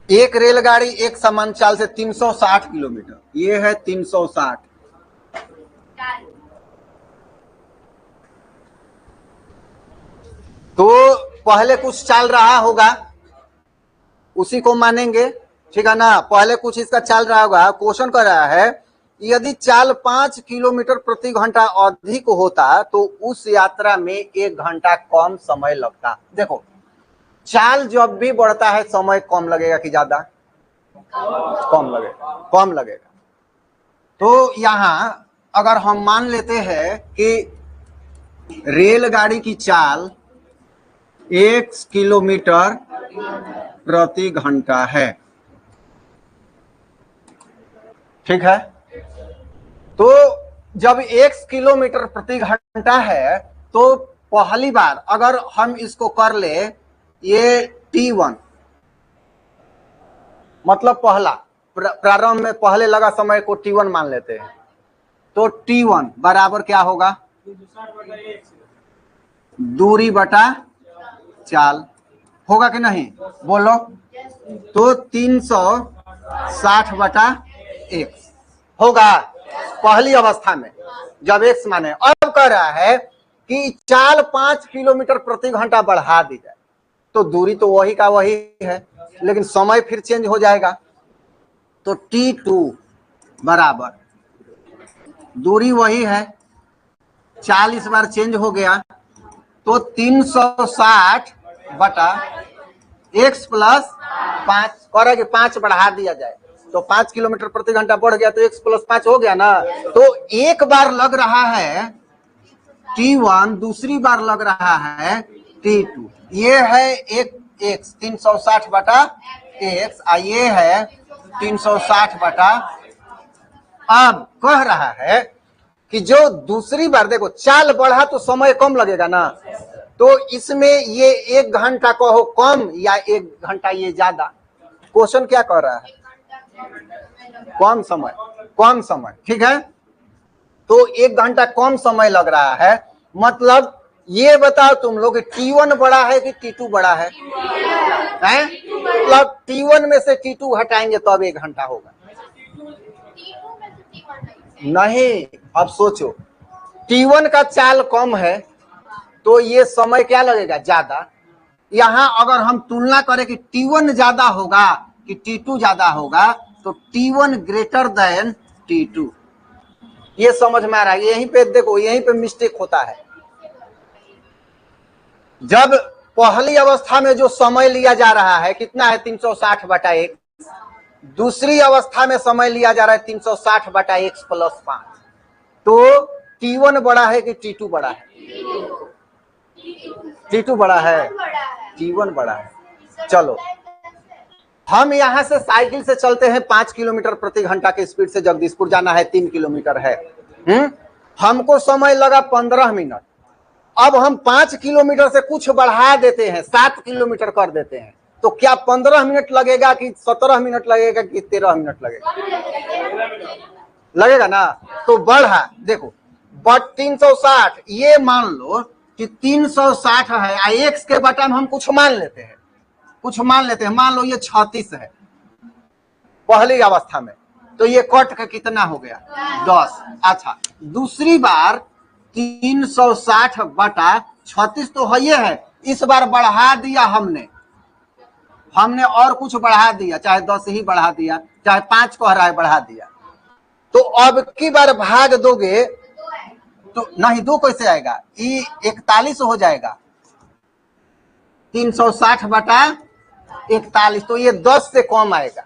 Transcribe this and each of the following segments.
एक रेलगाड़ी एक समान चाल से 360 किलोमीटर, ये है 360। तो पहले कुछ चाल रहा होगा, उसी को मानेंगे, ठीक है ना। पहले कुछ इसका चाल रहा होगा। क्वेश्चन कर रहा है यदि चाल 5 किलोमीटर प्रति घंटा अधिक होता तो उस यात्रा में 1 घंटा कम समय लगता। देखो, चाल जब भी बढ़ता है समय कम लगेगा कि ज्यादा? कम लगेगा, कम लगेगा। तो यहां अगर हम मान लेते हैं कि रेलगाड़ी की चाल 1 किलोमीटर प्रति घंटा है, ठीक है। तो जब 1 किलोमीटर प्रति घंटा है तो पहली बार अगर हम इसको कर ले, ये T1 मतलब पहला प्रारंभ में पहले लगा समय को T1 मान लेते हैं। तो T1 बराबर क्या होगा? दूरी बटा चाल, होगा कि नहीं? बोलो। तो 360 बटा x होगा पहली अवस्था में जब x माने। अब कह रहा है कि चाल 5 किलोमीटर प्रति घंटा बढ़ा दी जाए, तो दूरी तो वही का वही है, लेकिन समय फिर चेंज हो जाएगा। तो T2 बराबर दूरी वही है, चाल इस बार चेंज हो गया, तो 360 बटा x प्लस 5 करेंगे, 5 बढ़ा दिया जाए तो 5 किलोमीटर प्रति घंटा बढ़ गया, तो x प्लस 5 हो गया ना। तो एक बार लग रहा है T1, दूसरी बार लग रहा है T2। ये है एक x 360 बटा x, ये है 360 बटा। अब कह रहा है कि जो दूसरी बार, देखो चाल बढ़ा तो समय कम लगेगा ना, तो इसमें ये 1 घंटा कहो कम या 1 घंटा ये ज्यादा। क्वेश्चन क्या कह रहा है? कम समय, कम समय, ठीक है। तो 1 घंटा कम समय लग रहा है, मतलब ये बताओ तुम लोग T1 बड़ा है कि T2 बड़ा है? मतलब T1 में से T2 हटाएंगे तब 1 घंटा होगा। नहीं, अब सोचो, T1 का चाल कम है तो ये समय क्या लगेगा? ज्यादा। यहां अगर हम तुलना करें कि T1 ज्यादा होगा कि T2 ज्यादा होगा, तो T1 ग्रेटर देन T2। ये समझ में आ रहा है? यहीं पे देखो, यहीं पे मिस्टेक होता है। जब पहली अवस्था में जो समय लिया जा रहा है कितना है? 360 बटा 1। दूसरी अवस्था में समय लिया जा रहा है 360 बटा x प्लस 5। तो T1 बड़ा है कि T2 बड़ा है? T2 बड़ा है, T1 बड़ा है। चलो, हम यहां से साइकिल से चलते हैं 5 किलोमीटर प्रति घंटा के स्पीड से, जगदीशपुर जाना है 3 किलोमीटर है। हमको समय लगा 15 मिनट। अब हम 5 किलोमीटर से कुछ बढ़ा देते हैं, 7 किलोमीटर कर देते हैं, तो क्या 15 मिनट लगेगा कि 17 मिनट लगेगा कि 13 मिनट लगेगा? लगेगा ना। तो बढ़ा, देखो, बट 360, ये मान लो कि 360 है, एक्स के बटन हम कुछ मान लेते हैं, कुछ मान लेते हैं, मान लो ये 36 है पहली अवस्था में, तो ये कट का कितना हो गया? 10। अच्छा, दूसरी बार 360 बटा 36 तो है, इस बार बढ़ा दिया हमने और कुछ बढ़ा दिया, चाहे 10 ही बढ़ा दिया, चाहे 5 कह रहा है बढ़ा दिया। तो अब की बार भाग दोगे तो नहीं, 2 कैसे आएगा? ये 41 हो जाएगा, 360 बटा 41, तो ये 10 से कम आएगा।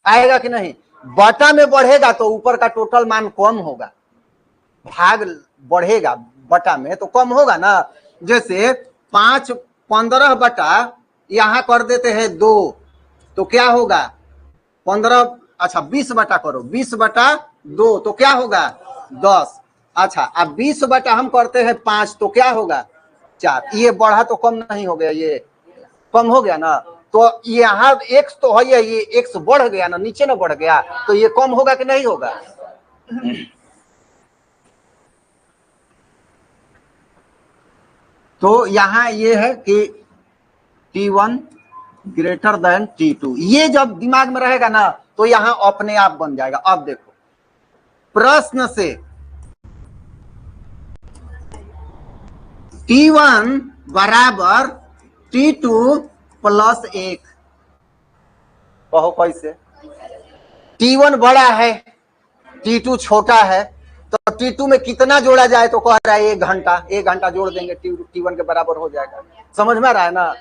आएगा कि नहीं? बटा में बढ़ेगा तो ऊपर का टोटल मान कम होगा, भाग बढ़ेगा बटा में तो कम होगा ना। जैसे 15 बटा यहां कर देते हैं 2, तो क्या होगा? 15, अच्छा 20 बटा करो, 20 बटा 2 तो क्या होगा? 10। अच्छा, अब 20 बटा हम करते हैं 5 तो क्या होगा? 4। ये बढ़ा तो कम नहीं हो गया? ये कम हो गया ना। तो यहाँ x तो है, ये x बढ़ गया ना, नीचे ना बढ़ गया, तो ये कम होगा कि नहीं होगा? तो यहां ये है कि T1 ग्रेटर देन T2। ये जब दिमाग में रहेगा ना तो यहां अपने आप बन जाएगा। अब देखो प्रश्न से T1 बराबर T2 प्लस 1, कहो कैसे? T1 बड़ा है, T2 छोटा है, तो T2 में कितना जोड़ा जाए तो कह रहा है 1 घंटा। 1 घंटा जोड़ देंगे T1 के बराबर हो जाएगा। समझ में आ रहा है ना?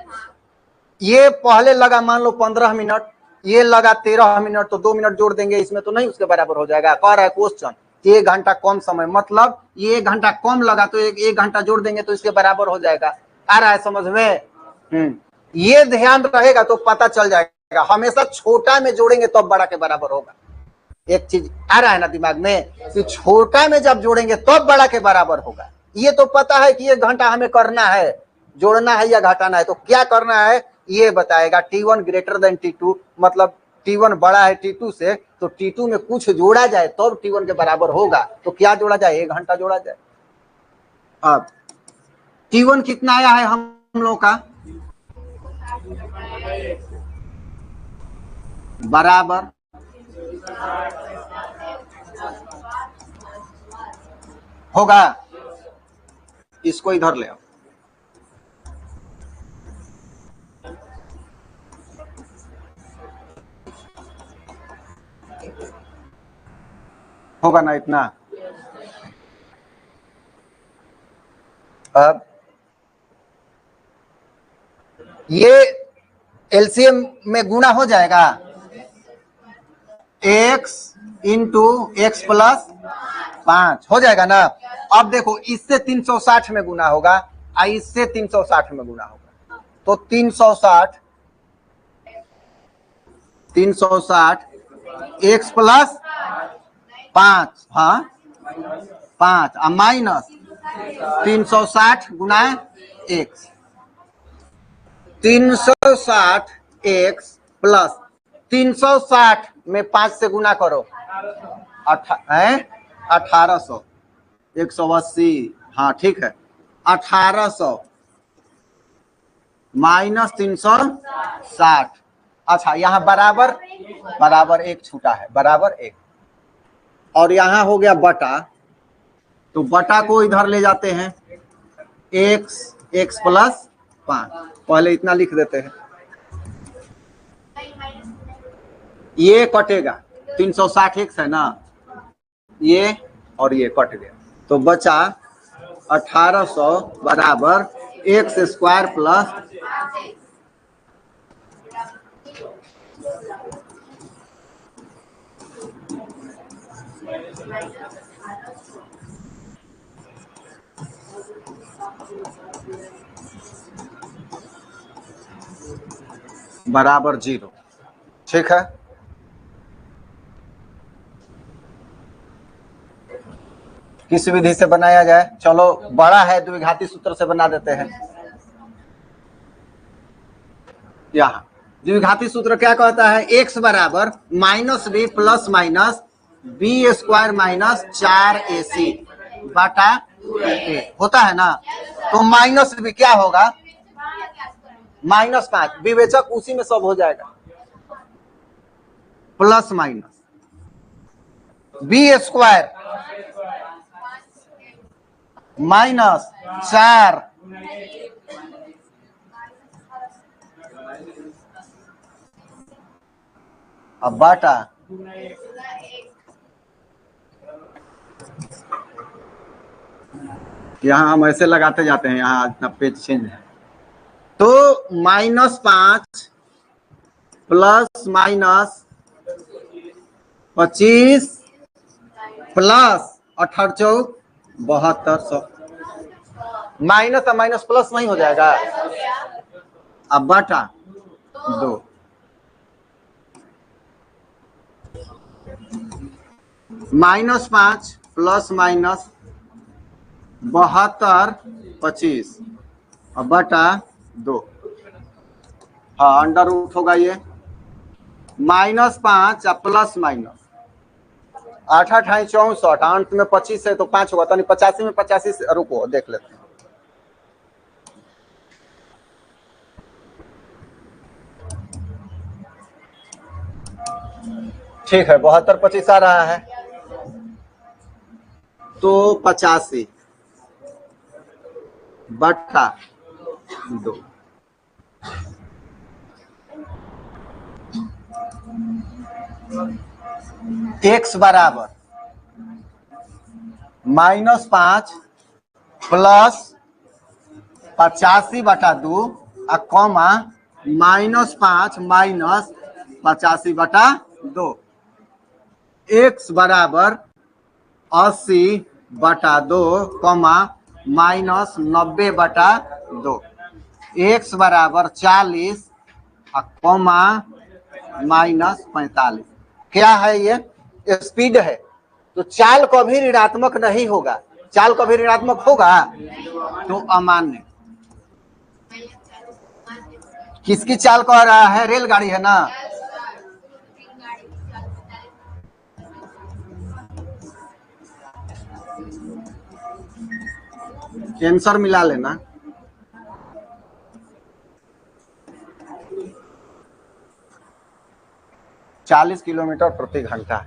ये पहले लगा मान लो 15 मिनट, ये लगा 13 मिनट, तो 2 मिनट जोड़ देंगे इसमें तो नहीं उसके बराबर हो जाएगा। कह रहा है क्वेश्चन 1 घंटा कम समय, मतलब ये 1 घंटा कम लगा तो 1 घंटा जोड़ देंगे तो इसके बराबर हो जाएगा। आ रहा है समझ में? ये ध्यान रहेगा तो पता चल जाएगा। हमेशा छोटा में जोड़ेंगे तो बड़ा के बराबर होगा। एक चीज आ रहा है ना दिमाग में कि छोटा में जब जोड़ेंगे तो बड़ा के बराबर होगा। ये तो पता है कि 1 घंटा हमें करना है, जोड़ना है या घटाना है, तो क्या करना है ये बताएगा। T1 ग्रेटर देन T2 मतलब T1 बड़ा है T2 से, तो T2 में कुछ जोड़ा जाए तो T1 के बराबर होगा। तो क्या जोड़ा जाए? 1 घंटा जोड़ा जाए। अब T1 कितना आया है हम लोग का? बराबर होगा, इसको इधर ले आओ। होगा ना इतना? अब ये एलसीएम में गुणा हो जाएगा, x इंटू एक्स प्लस 5 हो जाएगा ना। अब देखो इससे 360 में गुना होगा, इससे 360 में गुना होगा, तो 360 एक्स प्लस 5, हाँ 5 माइनस 360 गुना एक्स, 360 एक्स प्लस 360 में 5 से गुना करो 1800, 180, हाँ ठीक है, 1800 माइनस 360। अच्छा यहाँ बराबर बराबर 1 छूटा है, बराबर 1, और यहाँ हो गया बटा, तो बटा को इधर ले जाते हैं, एक्स प्लस 5, पहले इतना लिख देते हैं, ये कटेगा 360 एक्स है ना, ये और ये कट गया, तो बचा 1800 बराबर एक्स स्क्वायर प्लस बराबर 0। ठीक है, किस विधि से बनाया जाए? चलो बड़ा है द्विघाती सूत्र से बना देते हैं। यहाँ द्विघाती सूत्र क्या कहता है? x बराबर minus b plus minus b square minus 4ac बटा a होता है ना। तो माइनस बी क्या होगा? -5, विवेचक उसी में सब हो जाएगा, plus minus b square minus 4 अब बाटा यहाँ हम ऐसे लगाते जाते हैं, यहाँ इतना पेज चेंज है, तो -5 प्लस माइनस 25 प्लस 18 7200, माइनस और माइनस प्लस नहीं हो जाएगा। अब बटा 2, -5 प्लस माइनस 72 25 अब बटा 2, हाँ अंडर रूट होगा ये, -5 या प्लस माइनस 8 8 64, अंत में 25 है तो 5 होगा, तो 85 में 85 से, रुको देख लेते हैं, ठीक है, 72 25 आ रहा है, तो 85 बटा 2। x बराबर -5 प्लस 85 बटा 2 आ कॉमा -5 माइनस 85 बटा 2। x बराबर 80 बटा 2 कॉमा माइनस 90 बटा 2। x बराबर 40 कॉमा माइनस 45। क्या है ये? स्पीड है, तो चाल कभी ऋणात्मक नहीं होगा। चाल कभी ऋणात्मक होगा तो अमान्य। किसकी चाल कह रहा है? रेलगाड़ी है ना। आंसर मिला लेना। 40 किलोमीटर प्रति घंटा।